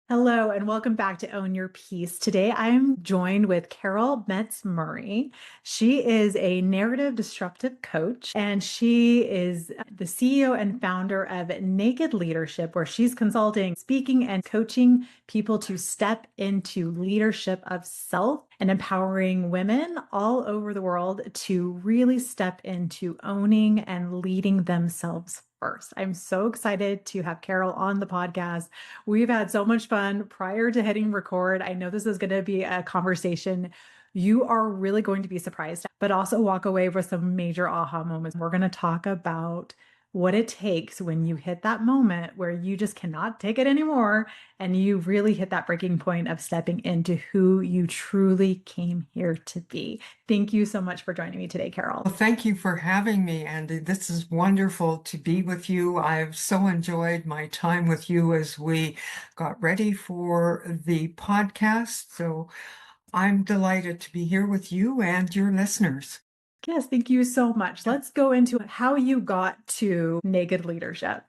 Hello, and welcome back to Own Your Peace. Today, I'm joined with Carol Metz Murray. She is a narrative disruptive coach, and she is the CEO and founder of Naked Leadership, where she's consulting, speaking, and coaching people to step into leadership of self and empowering women all over the world to really step into owning and leading themselves first. I'm so excited to have Carol on the podcast. We've had so much fun prior to hitting record. I know this is going to be a conversation you are really going to be surprised, but also walk away with some major aha moments. We're going to talk about what it takes when you hit that moment where you just cannot take it anymore and you really hit that breaking point of stepping into who you truly came here to be. Thank you so much for joining me today, Carol. Well, thank you for having me, Andie. This is wonderful to be with you. I've so enjoyed my time with you as we got ready for the podcast. So I'm delighted to be here with you and your listeners. Yes, thank you so much. Let's go into how you got to Naked Leadership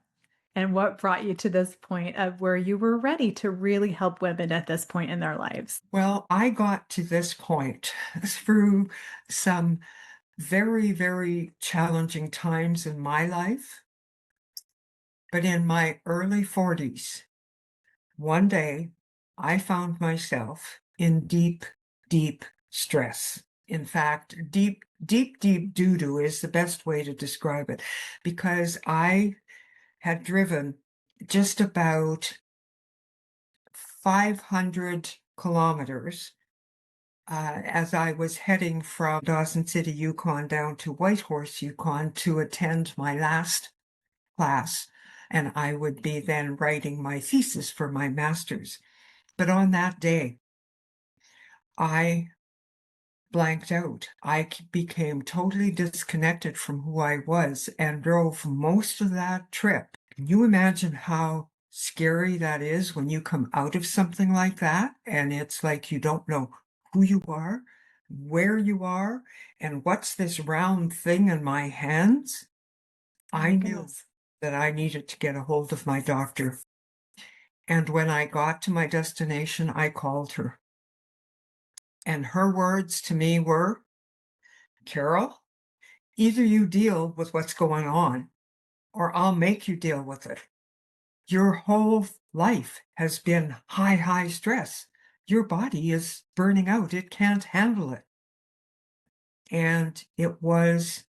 and what brought you to this point of where you were ready to really help women at this point in their lives. Well, I got to this point through some very, very challenging times in my life. But in my early 40s, one day I found myself in deep, deep stress. In fact, deep, deep, deep doo-doo is the best way to describe it, because I had driven just about 500 kilometers as I was heading from Dawson City, Yukon down to Whitehorse, Yukon to attend my last class. And I would be then writing my thesis for my master's. But on that day, I blanked out. I became totally disconnected from who I was and drove most of that trip. Can you imagine how scary that is when you come out of something like that? And it's like you don't know who you are, where you are, and what's this round thing in my hands? Oh I my knew goodness. that I needed to get a hold of my doctor. And when I got to my destination, I called her. And her words to me were, Carol, either you deal with what's going on, or I'll make you deal with it. Your whole life has been high, high stress. Your body is burning out. It can't handle it. And it was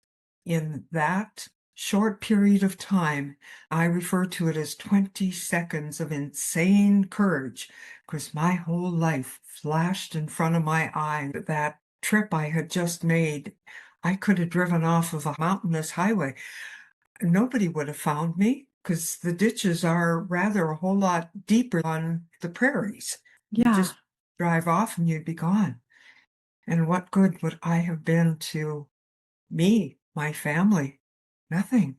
in that short period of time, I refer to it as 20 seconds of insane courage, because my whole life flashed in front of my eye. That trip I had just made, I could have driven off of a mountainous highway. Nobody would have found me because the ditches are rather a whole lot deeper on the prairies. You Yeah. just drive off and you'd be gone. And what good would I have been to me, my family? Nothing.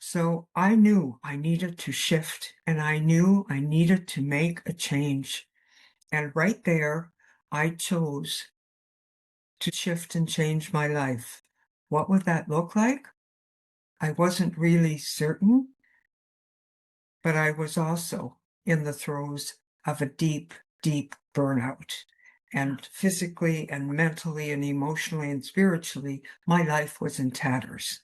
So I knew I needed to shift and I knew I needed to make a change. And right there, I chose to shift and change my life. What would that look like? I wasn't really certain, but I was also in the throes of a deep, deep burnout. And physically and mentally and emotionally and spiritually, my life was in tatters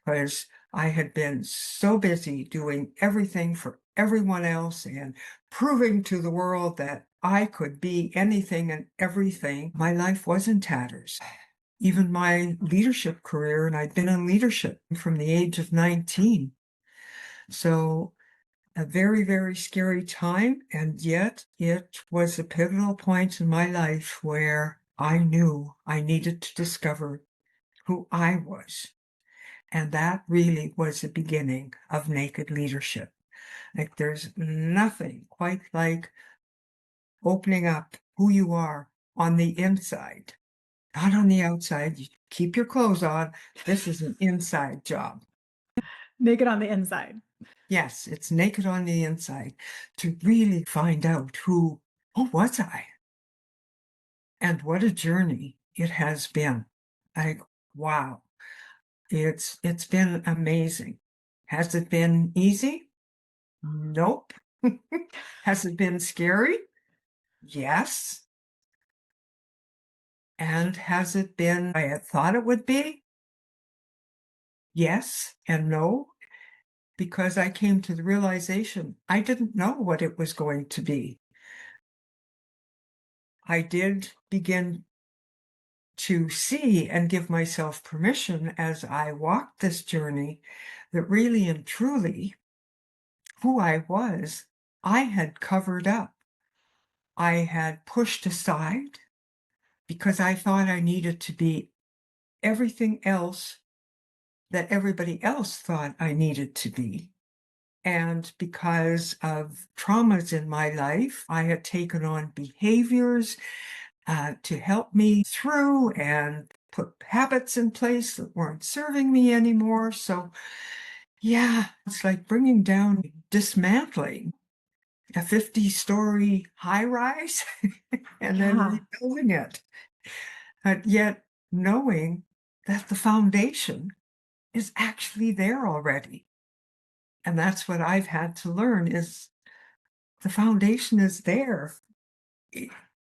because I had been so busy doing everything for everyone else and proving to the world that I could be anything and everything. My life was in tatters. Even my leadership career, and I'd been in leadership from the age of 19. So a very, very scary time, and yet it was a pivotal point in my life where I knew I needed to discover who I was. And that really was the beginning of Naked Leadership. Like there's nothing quite like opening up who you are on the inside, not on the outside. You keep your clothes on. This is an inside job. Naked on the inside. Yes, it's naked on the inside to really find out who was I? And what a journey it has been. Like, wow, it's been amazing. Has it been easy? Nope. Has it been scary? Yes. And has it been I had thought it would be? Yes and no, because I came to the realization I didn't know what it was going to be. I did begin to see and give myself permission as I walked this journey that really and truly who I was, I had covered up. I had pushed aside because I thought I needed to be everything else that everybody else thought I needed to be. And because of traumas in my life, I had taken on behaviors to help me through and put habits in place that weren't serving me anymore. So, yeah, it's like bringing down, dismantling a 50-story high rise and then Yeah. rebuilding it. But yet knowing that the foundation is actually there already. And that's what I've had to learn is the foundation is there. It,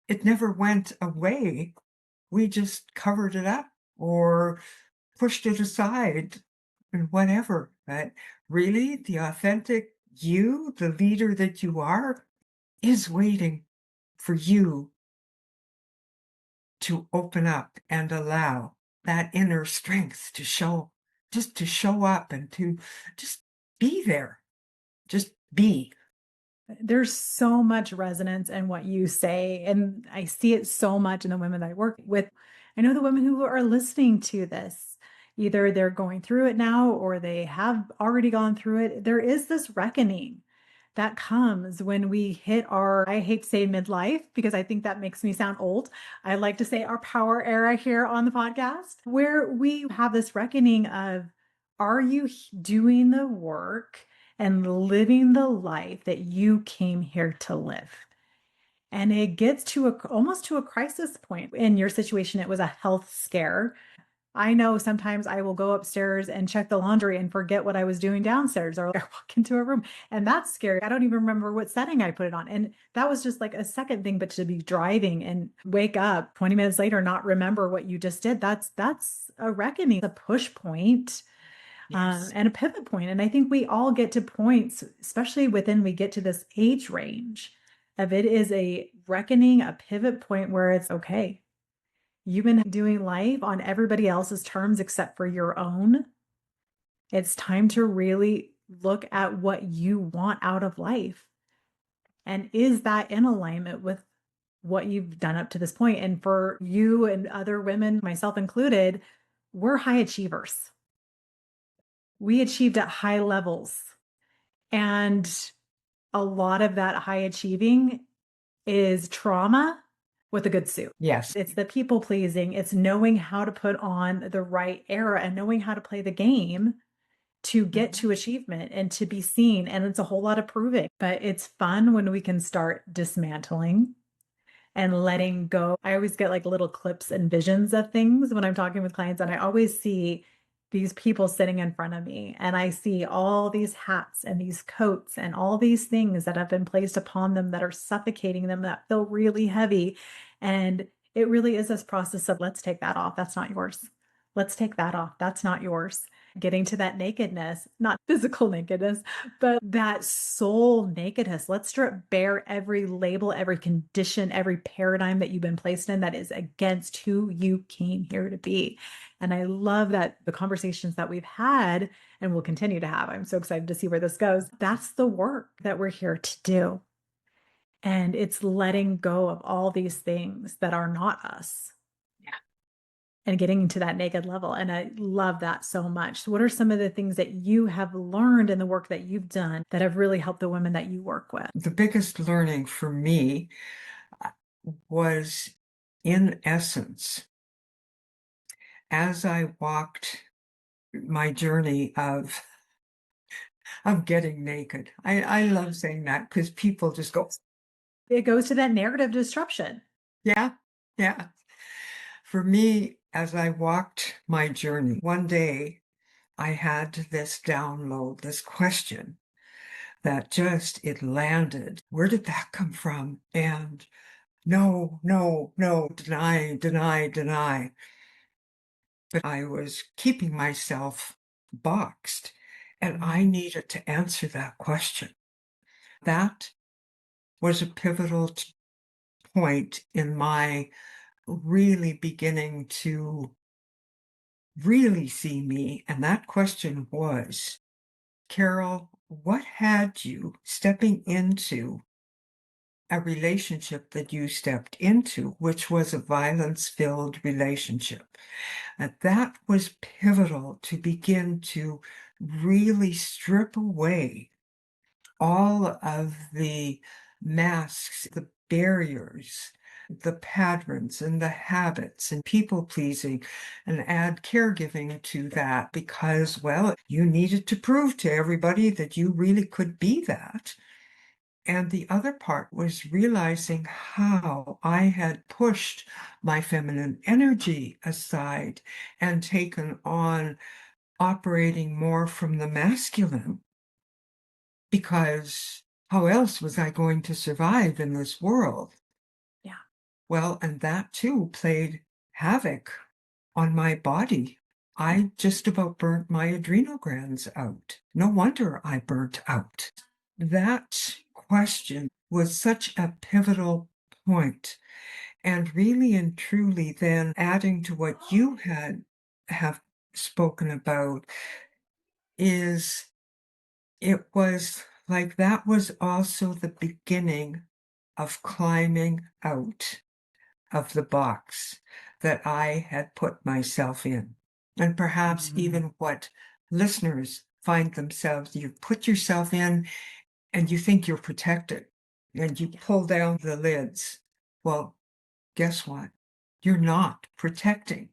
it never went away. We just covered it up or pushed it aside and whatever. But really, the authentic you, the leader that you are, is waiting for you to open up and allow that inner strength to show, just to show up and to just be there, just be. There's so much resonance in what you say. And I see it so much in the women that I work with. I know the women who are listening to this, either they're going through it now or they have already gone through it. There is this reckoning that comes when we hit our, I hate to say midlife because I think that makes me sound old. I like to say our power era here on the podcast, where we have this reckoning of, are you doing the work and living the life that you came here to live? And it gets to almost to a crisis point. In your situation, it was a health scare. I know sometimes I will go upstairs and check the laundry and forget what I was doing downstairs, or I walk into a room and that's scary. I don't even remember what setting I put it on. And that was just like a second thing, but to be driving and wake up 20 minutes later, not remember what you just did, that's a reckoning, a push point, Yes. and a pivot point. And I think we all get to points, especially within we get to this age range of it is a reckoning, a pivot point where it's okay. You've been doing life on everybody else's terms except for your own. It's time to really look at what you want out of life. And is that in alignment with what you've done up to this point? And for you and other women, myself included, we're high achievers. We achieved at high levels. And a lot of that high achieving is trauma with a good suit. Yes. It's the people pleasing, it's knowing how to put on the right era and knowing how to play the game to get Mhm. to achievement and to be seen. And it's a whole lot of proving, but it's fun when we can start dismantling and letting go. I always get like little clips and visions of things when I'm talking with clients, and I always see these people sitting in front of me, and I see all these hats and these coats and all these things that have been placed upon them that are suffocating them, that feel really heavy. And it really is this process of let's take that off. That's not yours. Let's take that off. That's not yours. Getting to that nakedness, not physical nakedness, but that soul nakedness. Let's strip bare every label, every condition, every paradigm that you've been placed in that is against who you came here to be. And I love that the conversations that we've had and will continue to have, I'm so excited to see where this goes. That's the work that we're here to do. And it's letting go of all these things that are not us and getting to that naked level. And I love that so much. So what are some of the things that you have learned in the work that you've done that have really helped the women that you work with? The biggest learning for me uh, was, in essence, as I walked my journey of getting naked. I love saying that because people just go, It goes to that narrative disruption. yeah, yeah. For me, as I walked my journey, one day I had this download, this question that just, it landed. Where did that come from? And no, no, no, deny, deny, deny. But I was keeping myself boxed, and I needed to answer that question. That was a pivotal point in my really beginning to really see me. And that question was, Carol, what had you stepping into a relationship that you stepped into, which was a violence-filled relationship? And that was pivotal to begin to really strip away all of the masks, the barriers, the patterns and the habits and people pleasing, and add caregiving to that because, well, you needed to prove to everybody that you really could be that. And the other part was realizing how I had pushed my feminine energy aside and taken on operating more from the masculine, because how else was I going to survive in this world? Yeah. Well, and that too played havoc on my body. I just about burnt my adrenal glands out. No wonder I burnt out. That question was such a pivotal point, and really and truly then adding to what you have spoken about is it was like that was also the beginning of climbing out of the box that I had put myself in. And perhaps even what listeners find themselves, you put yourself in and you think you're protected and you pull down the lids. Well, guess what? You're not protecting.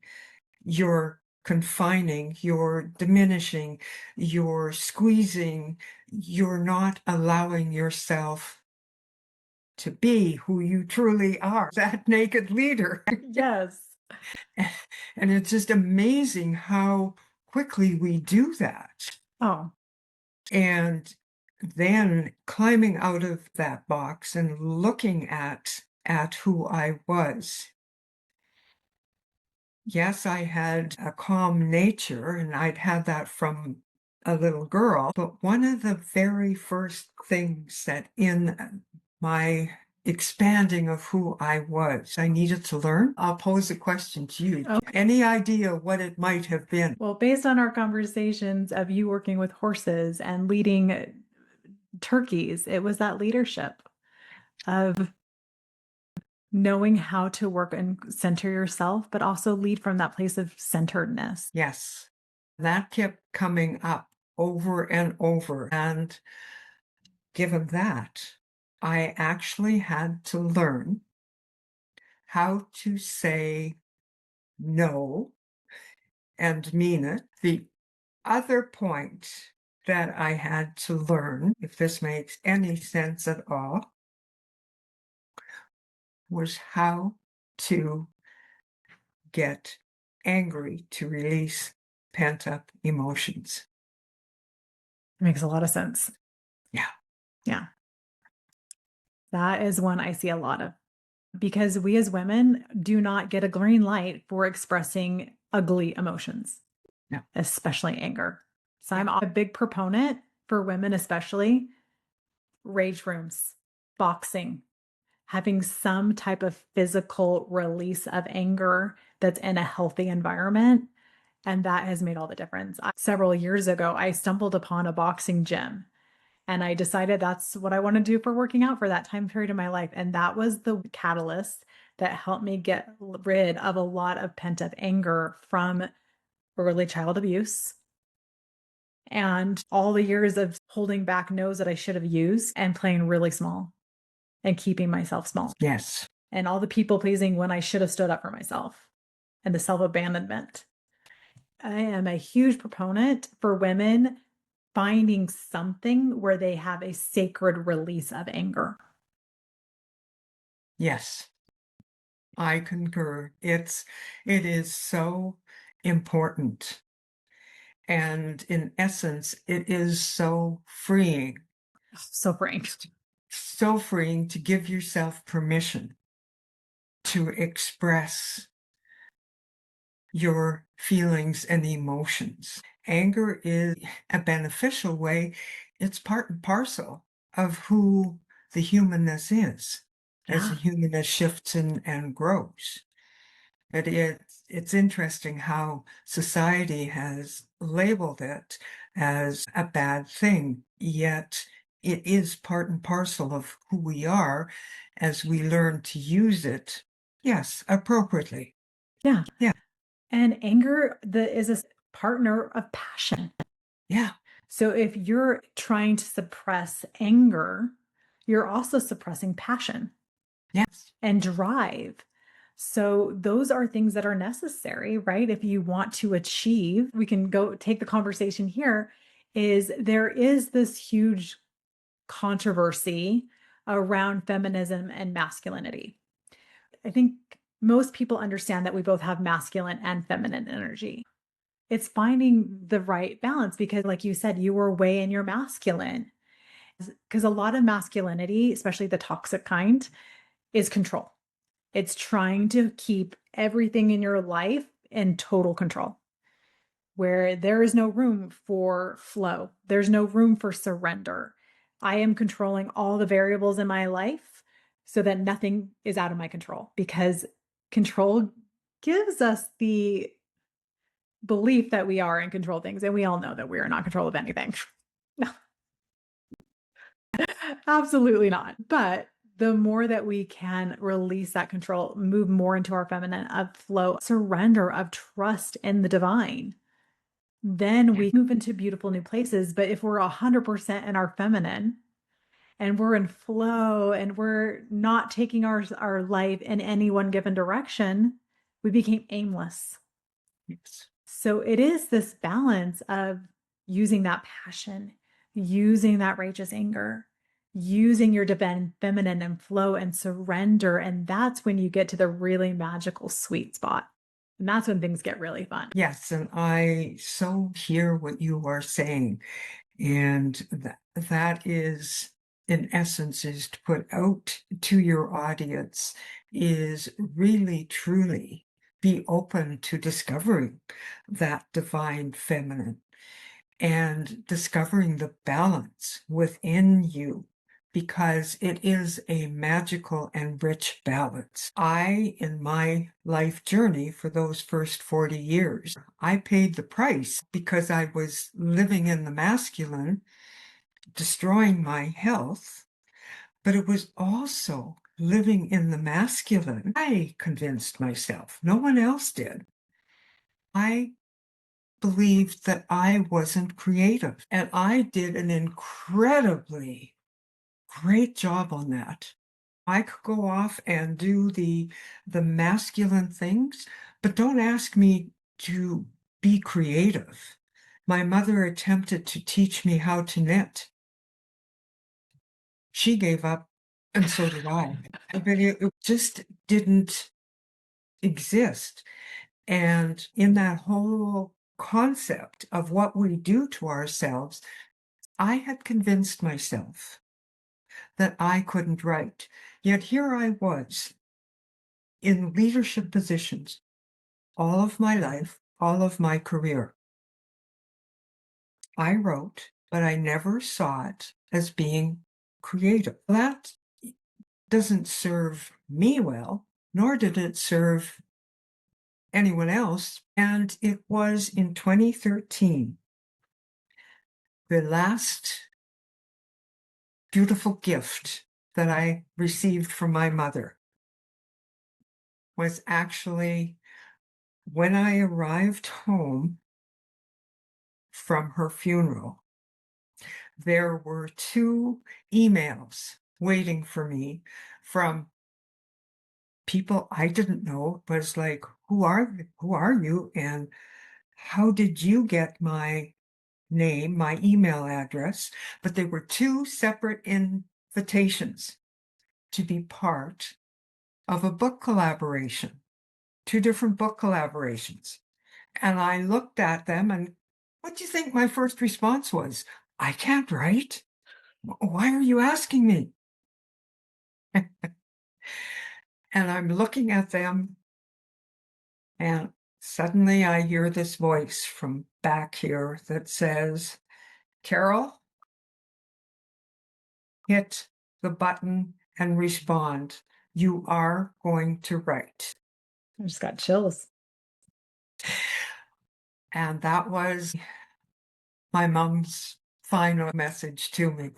You're confining, you're diminishing, you're squeezing, you're not allowing yourself to be who you truly are, that naked leader. Yes. And it's just amazing how quickly we do that. Oh, And then climbing out of that box and looking at who I was. Yes, I had a calm nature, and I'd had that from a little girl, but one of the very first things that in my expanding of who I was, I needed to learn. I'll pose a question to you. okay. Any idea what it might have been? Well, based on our conversations of you working with horses and leading turkeys, it was that leadership of knowing how to work and center yourself, but also lead from that place of centeredness. Yes, that kept coming up over and over. And given that, I actually had to learn how to say no and mean it. The other point that I had to learn, if this makes any sense at all, was how to get angry to release pent up emotions. It makes a lot of sense. Yeah. Yeah. That is one I see a lot of because we as women do not get a green light for expressing ugly emotions, No. especially anger. So I'm Yeah. a big proponent for women, especially rage rooms, boxing, having some type of physical release of anger that's in a healthy environment. And that has made all the difference. Several years ago, I stumbled upon a boxing gym and I decided that's what I want to do for working out for that time period of my life. And that was the catalyst that helped me get rid of a lot of pent up anger from early child abuse and all the years of holding back no's that I should have used and playing really small and keeping myself small. Yes. And all the people pleasing when I should have stood up for myself and the self abandonment. I am a huge proponent for women finding something where they have a sacred release of anger. Yes. I concur. It is so important. And in essence, it is so freeing So freeing. So freeing to give yourself permission to express your feelings and emotions. Anger is a beneficial way. It's part and parcel of who the humanness is as the Yeah. humanness shifts and grows. But it's interesting how society has labeled it as a bad thing, yet it is part and parcel of who we are as we learn to use it, yes, appropriately. Yeah. Yeah, And anger is a partner of passion. yeah, So if you're trying to suppress anger, you're also suppressing passion yes, and drive. So those are things that are necessary, right? If you want to achieve, we can go take the conversation here is there is this huge controversy around feminism and masculinity. I think most people understand that we both have masculine and feminine energy. It's finding the right balance because, like you said, you were way in your masculine. Because a lot of masculinity, especially the toxic kind, is control. It's trying to keep everything in your life in total control, where there is no room for flow. There's no room for surrender. I am controlling all the variables in my life so that nothing is out of my control because control gives us the belief that we are in control of things. And we all know that we are not in control of anything. No, absolutely not. But the more that we can release that control, move more into our feminine of flow, surrender, of trust in the divine, then we move into beautiful new places. But if we're 100% in our feminine and we're in flow and we're not taking our life in any one given direction, we became aimless. yes. So it is this balance of using that passion, using that righteous anger, using your divine feminine and flow and surrender. And that's when you get to the really magical sweet spot. And that's when things get really fun. Yes, and I so hear what you are saying. And that is, in essence, is to put out to your audience is really, truly be open to discovering that divine feminine and discovering the balance within you because it is a magical and rich balance. In my life journey for those first 40 years, I paid the price because I was living in the masculine, destroying my health, but it was also living in the masculine. I convinced myself, no one else did. I believed that I wasn't creative. And I did an incredibly great job on that. I could go off and do the masculine things, but don't ask me to be creative. My mother attempted to teach me how to knit. She gave up, and so did I. But it just didn't exist. And in that whole concept of what we do to ourselves, I had convinced myself that I couldn't write. Yet here I was in leadership positions all of my life, all of my career. I wrote, but I never saw it as being creative. That doesn't serve me well, nor did it serve anyone else. And it was in 2013, the last beautiful gift that I received from my mother was actually when I arrived home from her funeral. There were 2 emails waiting for me from people I didn't know. But it's like, who are you? And how did you get my name, my email address? But there were 2 separate invitations to be part of a book collaboration, 2 different book collaborations. And I looked at them and what do you think my first response was? I can't write. Why are you asking me? And I'm looking at them, and suddenly I hear this voice from back here that says, Carol, hit the button and respond. You are going to write. I just got chills. And that was my mom's final message to me.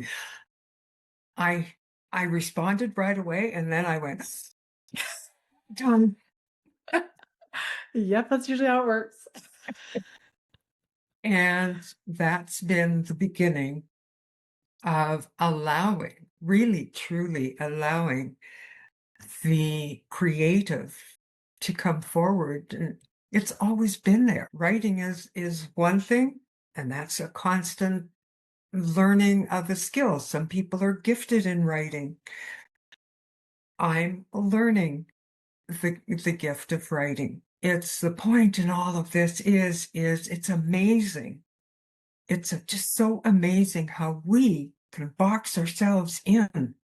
I I responded right away, and then I went, done. Yep, that's usually how it works. And that's been the beginning of allowing, really truly allowing the creative to come forward. And it's always been there. Writing is one thing, and that's a constant learning of a skill. Some people are gifted in writing. I'm learning the gift of writing. It's the point in all of this is it's amazing. It's just so amazing how we can box ourselves in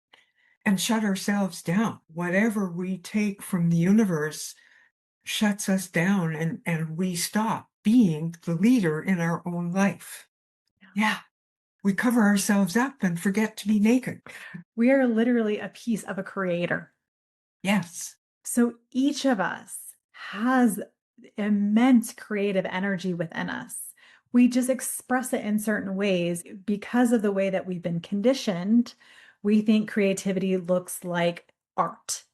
and shut ourselves down. Whatever we take from the universe shuts us down, and we stop being the leader in our own life. Yeah. We cover ourselves up and forget to be naked. We are literally a piece of a creator. Yes. So each of us has immense creative energy within us. We just express it in certain ways because of the way that we've been conditioned. We think creativity looks like art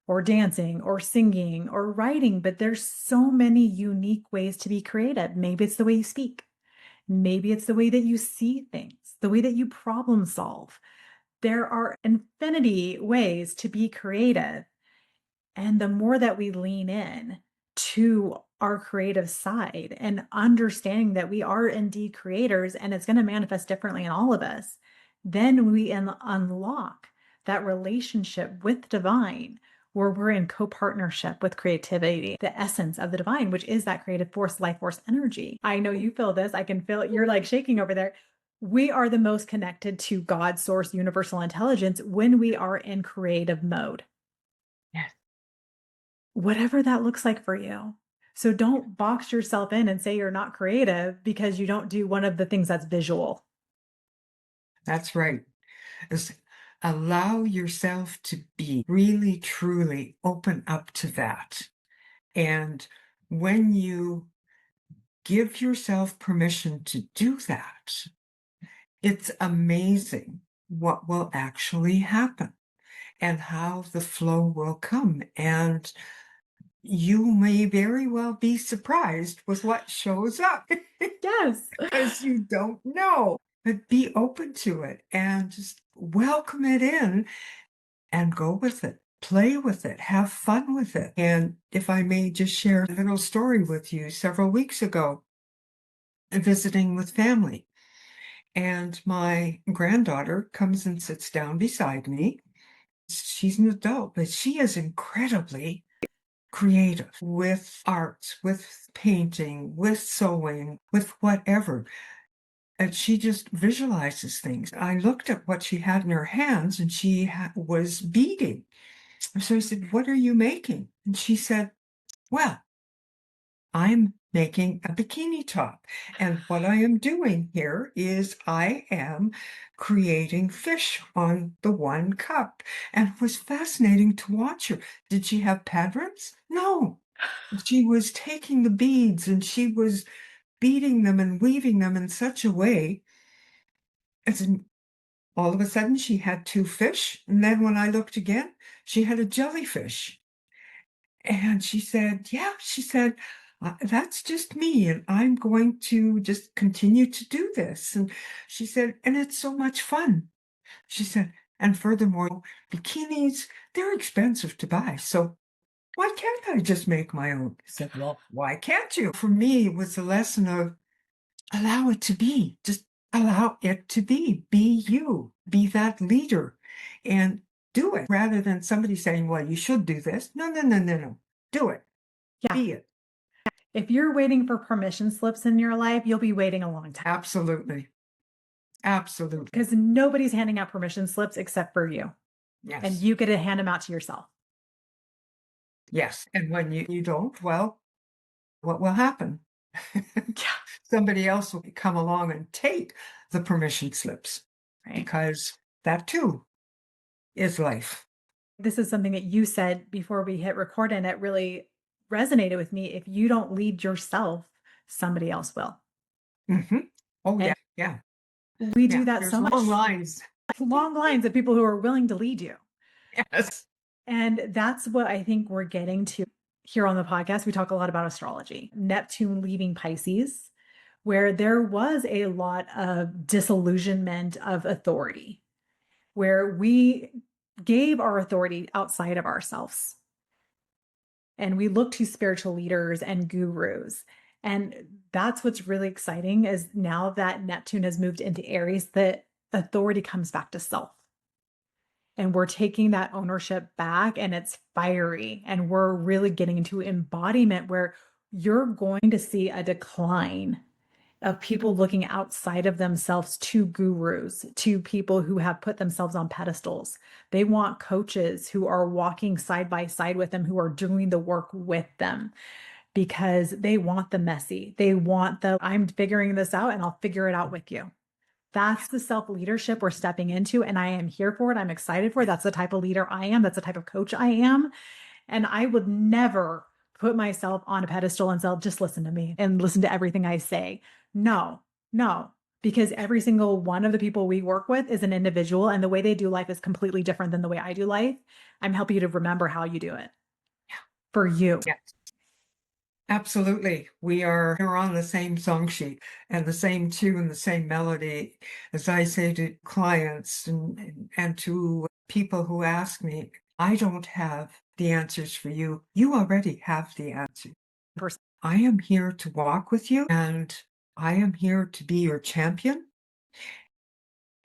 or dancing or singing or writing, but there's so many unique ways to be creative. Maybe it's the way you speak. Maybe it's the way that you see things, the way that you problem solve. There are infinity ways to be creative. And the more that we lean in to our creative side and understanding that we are indeed creators and it's going to manifest differently in all of us, then we unlock that relationship with divine where we're in co-partnership with creativity, the essence of the divine, which is that creative force, life force energy. I know you feel this. I can feel it. You're like shaking over there. We are the most connected to God, source, universal intelligence when we are in creative mode, Yes. whatever that looks like for you. So don't box yourself in and say you're not creative because you don't do one of the things that's visual. That's right. Is allow yourself to be really, truly open up to that. And when you give yourself permission to do that, it's amazing what will actually happen and how the flow will come. And you may very well be surprised with what shows up Yes. because you don't know. But be open to it and just welcome it in and go with it. Play with it, have fun with it. And if I may just share a little story with you, several weeks ago, visiting with family, and my granddaughter comes and sits down beside me. She's an adult, but she is incredibly creative with arts, with painting, with sewing, with whatever. And she just visualizes things. I looked at what she had in her hands, and she was beading. So I said, "What are you making?" And she said, "Well, I'm making a bikini top. And what I am doing here is I am creating fish on the one cup." And it was fascinating to watch her. Did she have patterns? No. She was taking the beads and she was beating them and weaving them in such a way as in all of a sudden she had two fish. And then when I looked again, she had a jellyfish. And she said, "Yeah," she said, "That's just me, and I'm going to just continue to do this." And she said, "And it's so much fun." She said, "And furthermore, bikinis, they're expensive to buy, so why can't I just make my own?" I said, "Well, why can't you?" For me, it was a lesson of allow it to be. Just allow it to be. Be you. Be that leader. And do it rather than somebody saying, "Well, you should do this." No, no, no, no, no. Do it. Yeah. Be it. If you're waiting for permission slips in your life, you'll be waiting a long time. Absolutely. Absolutely. because nobody's handing out permission slips except for you. And Yes. you get to hand them out to yourself. Yes. And when you don't, well, what will happen? Yeah. Somebody else will come along and take the permission slips Right. because that too is life. This is something that you said before we hit record, and it really resonated with me. If you don't lead yourself, somebody else will. Hmm. Oh, yeah. And Yeah. we do Yeah. that There's so much. long lines. Long lines of people who are willing to lead you. Yes. And that's what I think we're getting to here on the podcast. We talk a lot about astrology, Neptune leaving Pisces, where there was a lot of disillusionment of authority, where we gave our authority outside of ourselves. And we look to spiritual leaders and gurus. And that's what's really exciting is now that Neptune has moved into Aries, that authority comes back to self. And we're taking that ownership back, and it's fiery. And we're really getting into embodiment where you're going to see a decline of people looking outside of themselves to gurus, to people who have put themselves on pedestals. They want coaches who are walking side by side with them, who are doing the work with them, because they want the messy. They want the, I'm figuring this out and I'll figure it out with you. That's the self leadership we're stepping into. And I am here for it. I'm excited for it. That's the type of leader I am. That's the type of coach I am. And I would never put myself on a pedestal and say, just listen to me and listen to everything I say. No, no, because every single one of the people we work with is an individual, and the way they do life is completely different than the way I do life. I'm helping you to remember how you do it for you. Yes. Absolutely. We're on the same song sheet and the same tune, the same melody. As I say to clients and to people who ask me, I don't have the answers for you. You already have the answer. I am here to walk with you, and I am here to be your champion.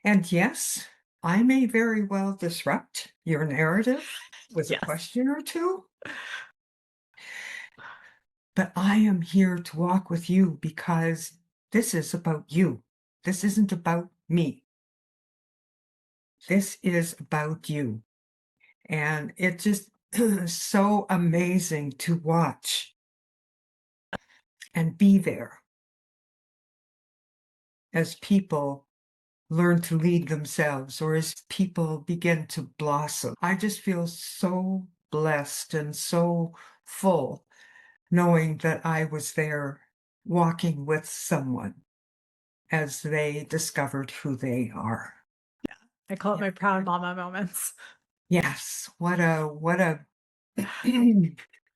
And yes, I may very well disrupt your narrative with a Yes. question or two. But I am here to walk with you because this is about you. This isn't about me. This is about you. And it just is so amazing to watch and be there as people learn to lead themselves or as people begin to blossom. I just feel so blessed and so full knowing that I was there walking with someone as they discovered who they are. Yeah. I call it my proud mama moments. Yes, what a what a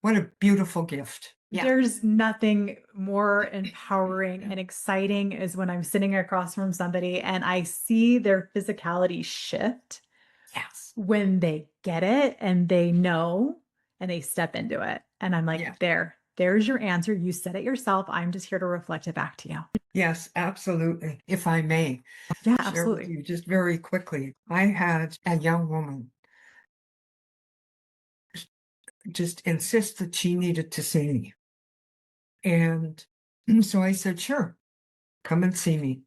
what a beautiful gift. Yeah. There's nothing more empowering and exciting is when I'm sitting across from somebody and I see their physicality shift Yes. when they get it and they know and they step into it. And I'm like, Yeah. there's your answer. You said it yourself. I'm just here to reflect it back to you. Yes, absolutely. If I may Yeah, share with absolutely. you just very quickly, I had a young woman just insist that she needed to see me. And so I said, sure, come and see me.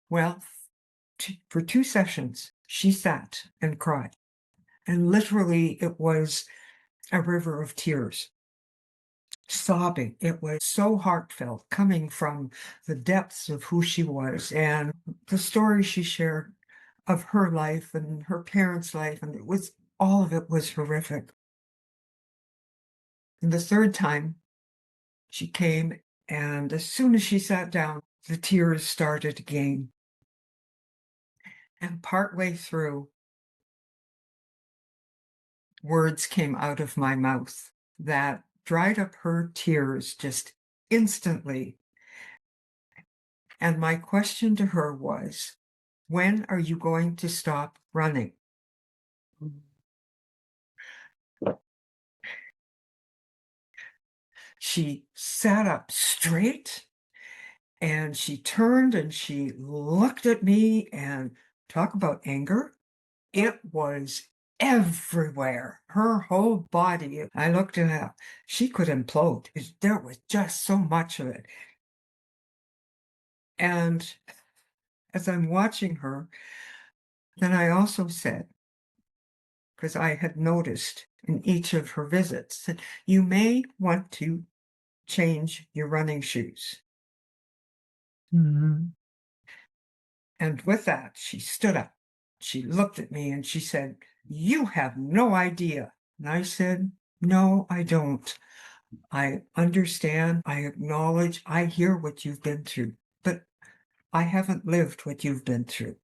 Well, for 2 sessions, she sat and cried. And literally, it was a river of tears, sobbing. It was so heartfelt, coming from the depths of who she was and the story she shared of her life and her parents' life. And all of it was horrific. And the third time she came, and as soon as she sat down, the tears started again. And partway through, words came out of my mouth that dried up her tears just instantly. And my question to her was, when are you going to stop running? She sat up straight and she turned and she looked at me, and talk about anger. It was everywhere. Her whole body. I looked at her. She could implode. There was just so much of it. And as I'm watching her, then I also said, because I had noticed in each of her visits, that you may want to change your running shoes. Mhm. And with that, she stood up. She looked at me and she said, "You have no idea." And I said, "No, I don't. I understand. I acknowledge. I hear what you've been through, but I haven't lived what you've been through."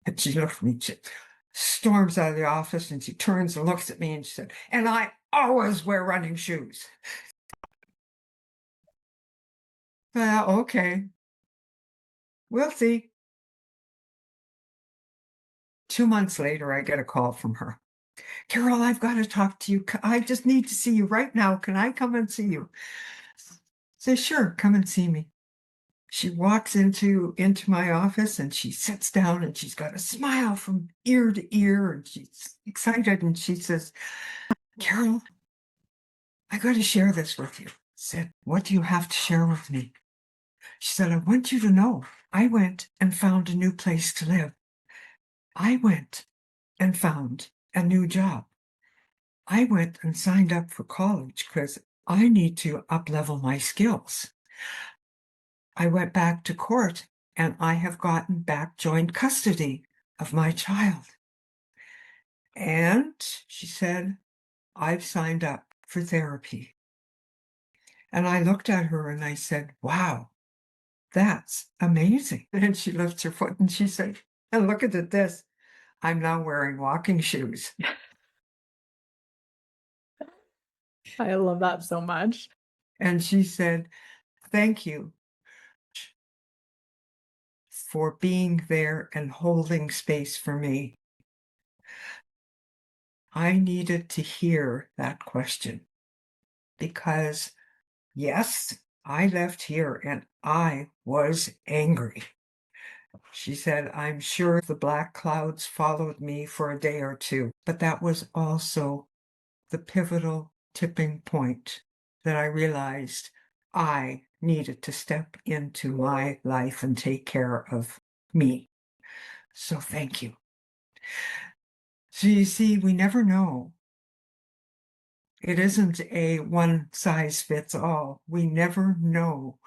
And she looked at me, she storms out of the office and she turns and looks at me and she said, "And I always wear running shoes." Well, okay, we'll see. 2 months later, I get a call from her. "Carol, I've got to talk to you. I just need to see you right now. Can I come and see you?" Say, "Sure, come and see me." She walks into my office and she sits down and she's got a smile from ear to ear and she's excited and she says, "Carol, I got to share this with you." I said, "What do you have to share with me?" She said, "I want you to know I went and found a new place to live. I went and found a new job. I went and signed up for college because I need to up-level my skills. I went back to court and I have gotten back joint custody of my child. And," she said, "I've signed up for therapy." And I looked at her and I said, "Wow, that's amazing." And she lifts her foot and she said, "And look at this. I'm now wearing walking shoes." I love that so much. And she said, "Thank you for being there and holding space for me. I needed to hear that question because, yes, I left here and I was angry." She said, "I'm sure the black clouds followed me for a day or two, but that was also the pivotal tipping point that I realized I needed to step into my life and take care of me. So thank you." So you see, we never know. It isn't a one size fits all. We never know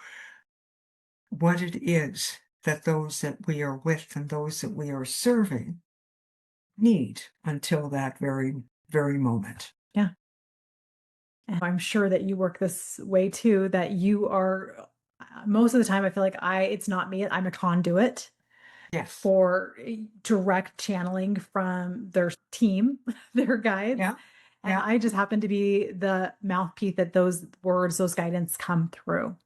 what it is that those that we are with and those that we are serving need until that very, very moment. Yeah. And I'm sure that you work this way too, that you are most of the time I feel like it's not me, I'm a conduit Yes. for direct channeling from their team, their guides. Yeah. And Yeah. I just happen to be the mouthpiece that those words, those guidance come through.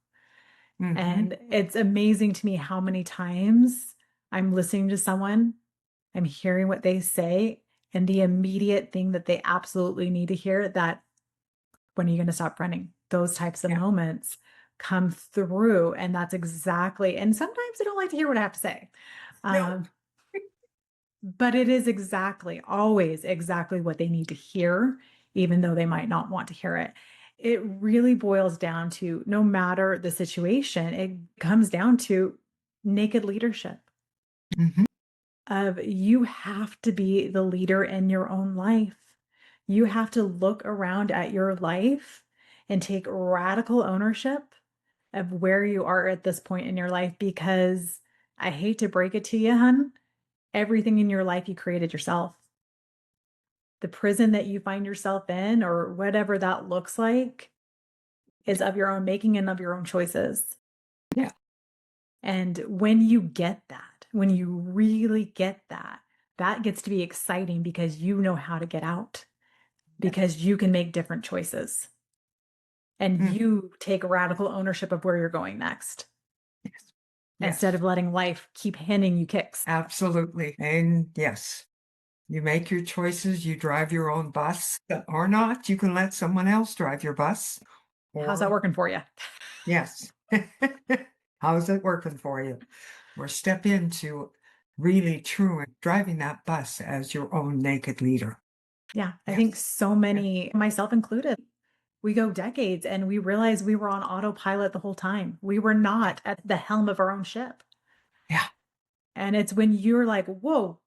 Hmm. And it's amazing to me how many times I'm listening to someone, I'm hearing what they say, and the immediate thing that they absolutely need to hear, that when are you going to stop running? Those types of Yeah. moments come through. And that's exactly, and sometimes they don't like to hear what I have to say. No. Um, but it is exactly, always exactly what they need to hear, even though they might not want to hear it. It really boils down to, no matter the situation, it comes down to naked leadership Hmm. of you have to be the leader in your own life. You have to look around at your life and take radical ownership of where you are at this point in your life, because I hate to break it to you, hun, everything in your life you created yourself. The prison that you find yourself in, or whatever that looks like, is of your own making and of your own choices. Yeah. And when you get that, when you really get that, that gets to be exciting because you know how to get out, Yes. because you can make different choices and Mm. you take radical ownership of where you're going next Yes. instead Yes. of letting life keep handing you kicks. Absolutely. And yes, you make your choices. You drive your own bus or not. You can let someone else drive your bus. How's that Or, working for you? yes. How's it working for you? Or step into really true and driving that bus as your own naked leader. Yeah, I think Yes. so Yeah. many, myself included, we go decades and we realize we were on autopilot the whole time. We were Yeah. not at the helm of our own ship. Yeah, And it's when you're like, whoa,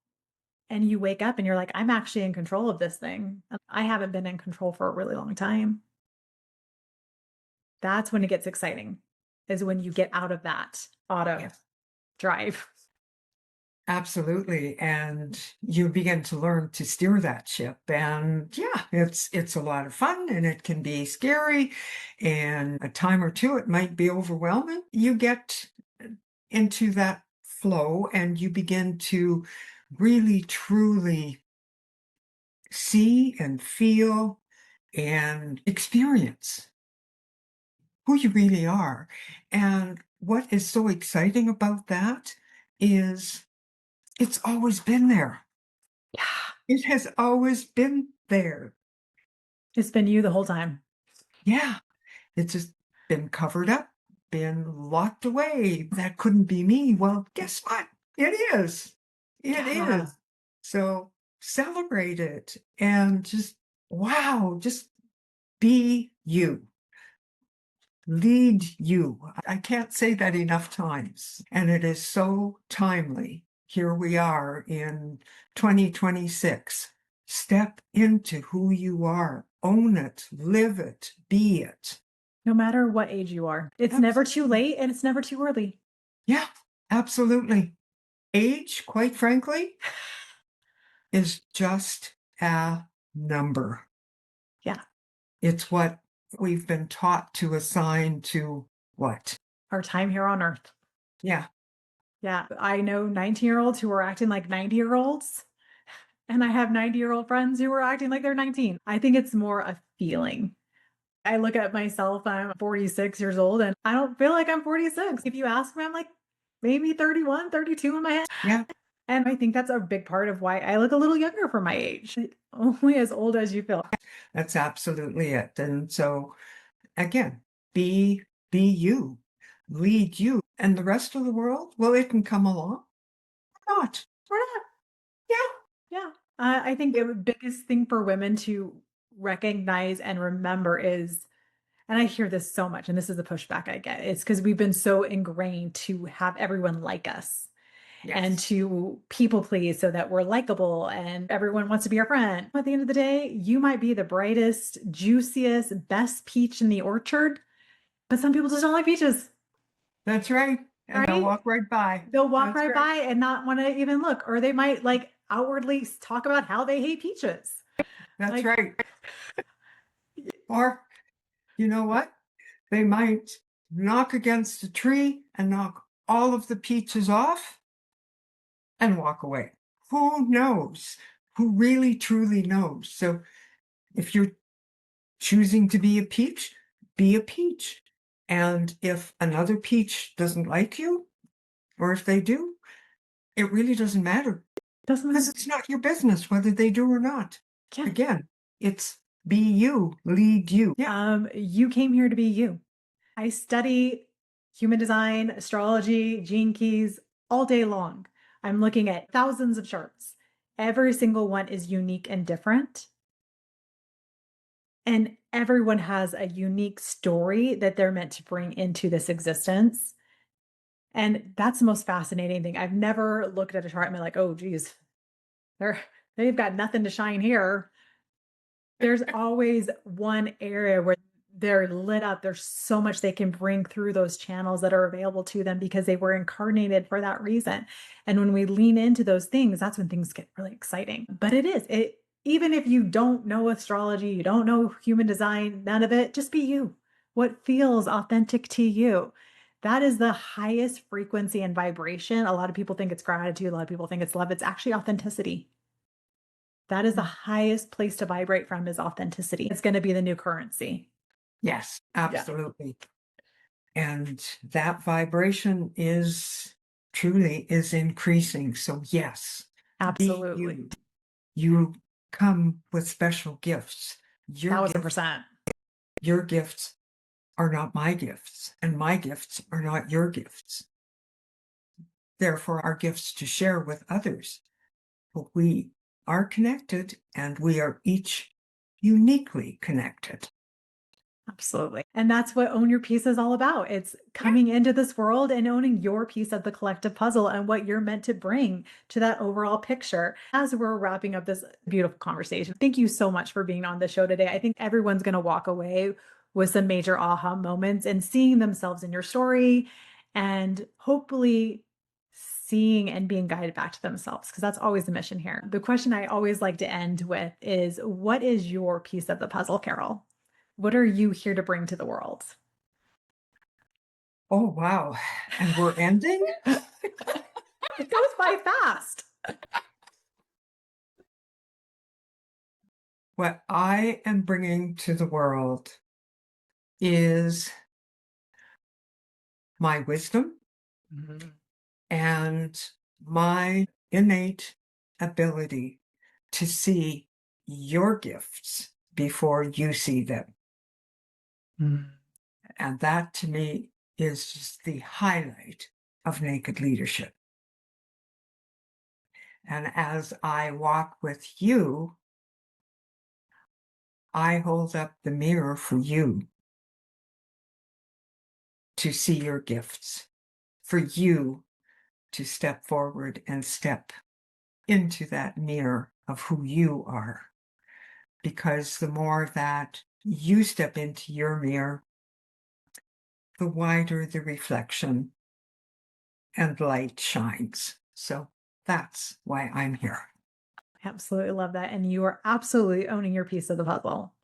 and you wake up and you're like, I'm actually in control of this thing. I haven't been in control for a really long time. That's when it gets exciting, is when you get out of that auto yes, drive. absolutely. And you begin to learn to steer that ship. And yeah, it's a lot of fun and it can be scary. And a time or two, it might be overwhelming. You get into that flow and you begin to really truly see and feel and experience who you really are. And what is so exciting about that is it's always been there. Yeah. It has always been there. It's been you the whole time. Yeah, it's just been covered up, been locked away. That couldn't be me. Well, guess what? It is. It Yeah. is. So celebrate it and just, wow, just be you. Lead you. I can't say that enough times. And it is so timely. Here we are in 2026. Step into who you are. Own it, live it, be it. No matter what age you are, it's never too Absolutely. late and it's never too early. Yeah, absolutely. Age, quite frankly, is just a number. Yeah. It's what we've been taught to assign to what? Our time here on earth. Yeah, Yeah. I know 19-year-olds who are acting like 90-year-olds, and I have 90-year-old friends who are acting like they're 19. I think it's more a feeling. I look at myself, I'm 46 years old, and I don't feel like I'm 46. If you ask me, I'm like maybe 31, 32 in my head. yeah, And I think that's a big part of why I look a little younger for my age. Only as old as you feel. that's absolutely it. And so again, be you, lead you. And the rest of the world, well, it can come along or not. Or not. Yeah, Yeah. I think the biggest thing for women to recognize and remember is, and I hear this so much, and this is the pushback I get, it's because we've been so ingrained to have everyone like us and yes, to people please so that we're likable and everyone wants to be our friend. At the end of the day, you might be the brightest, juiciest, best peach in the orchard, but some people just don't like peaches, that's right. And they'll right? walk right by. They'll walk That's right right. by and not want to even look, or they might like outwardly talk about how they hate peaches. That's Like, right. Or you know what? They might knock against a tree and knock all of the peaches off and walk away. Who knows? Who really truly knows? So if you're choosing to be a peach, be a peach. And if another peach doesn't like you, or if they do, it really doesn't matter because doesn't, it's not your business whether they do or not. yeah. Again, it's be you, lead you. Yeah. You came here to be you. I study human design, astrology, gene keys all day long. I'm looking at thousands of charts. Every single one is unique and different. And everyone has a unique story that they're meant to bring into this existence. And that's the most fascinating thing. I've never looked at a chart and been like, oh, geez, they've got nothing to shine here. There's always one area where they're lit up. There's so much they can bring through those channels that are available to them because they were incarnated for that reason. And when we lean into those things, that's when things get really exciting. But even if you don't know astrology, you don't know human design, none of it, just be you. What feels authentic to you. That is the highest frequency and vibration. A lot of people think it's gratitude, a lot of people think it's love. It's actually authenticity. That is the highest place to vibrate from, is authenticity. It's going to be the new currency. Yes, Yeah, absolutely. And that vibration is truly is increasing. So yes, be absolutely. you. You come with special gifts. Thousand percent. Your gifts are not my gifts, and my gifts are not your gifts. Therefore, our gifts to share with others. But we are connected and we are each uniquely connected. Absolutely. And that's what Own Your Piece is all about. It's Yeah. coming into this world and owning your piece of the collective puzzle and what you're meant to bring to that overall picture. As we're wrapping up this beautiful conversation, thank you so much for being on the show today. I think everyone's going to walk away with some major aha moments and seeing themselves in your story and hopefully seeing and being guided back to themselves, because that's always the mission here. The question I always like to end with is, what is your piece of the puzzle, Carol? What are you here to bring to the world? Oh, wow. And we're ending? It goes by fast. What I am bringing to the world is my wisdom Mhm. and my innate ability to see your gifts before you see them. Mm. And that to me is just the highlight of naked leadership. And as I walk with you, I hold up the mirror for you to see your gifts, for you to step forward and step into that mirror of who you are. Because the more that you step into your mirror, the wider the reflection and light shines. So that's why I'm here. Absolutely love that. And you are absolutely owning your piece of the puzzle.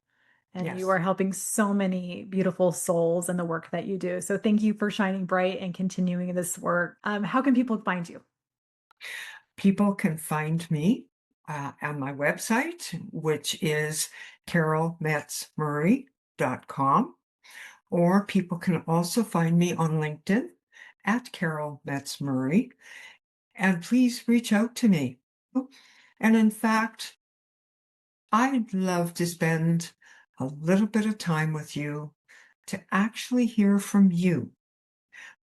And you Yes. are helping so many beautiful souls in the work that you do. So thank you for shining bright and continuing this work. How can people find you? People can find me on my website, which is carolmetzmurray.com, or people can also find me on LinkedIn at Carol Metz Murray, and please reach out to me. And in fact, I'd love to spend a little bit of time with you to actually hear from you.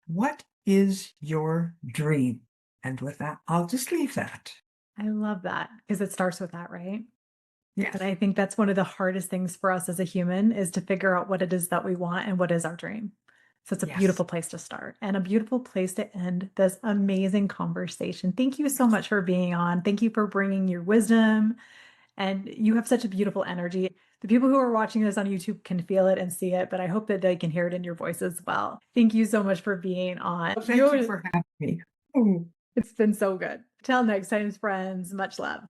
What is your dream? And with that, I'll just leave that. I love that because it starts with that, right? Yes. And I think that's one of the hardest things for us as a human is to figure out what it is that we want and what is our dream. So it's a Yes. beautiful place to start and a beautiful place to end this amazing conversation. Thank you so Yes. much for being on. Thank you for bringing your wisdom. And you have such a beautiful energy. The people who are watching this on YouTube can feel it and see it, but I hope that they can hear it in your voice as well. Thank you so much for being on. Well, thank you for having me. Oh. It's been so good. Till next time, friends. Much love.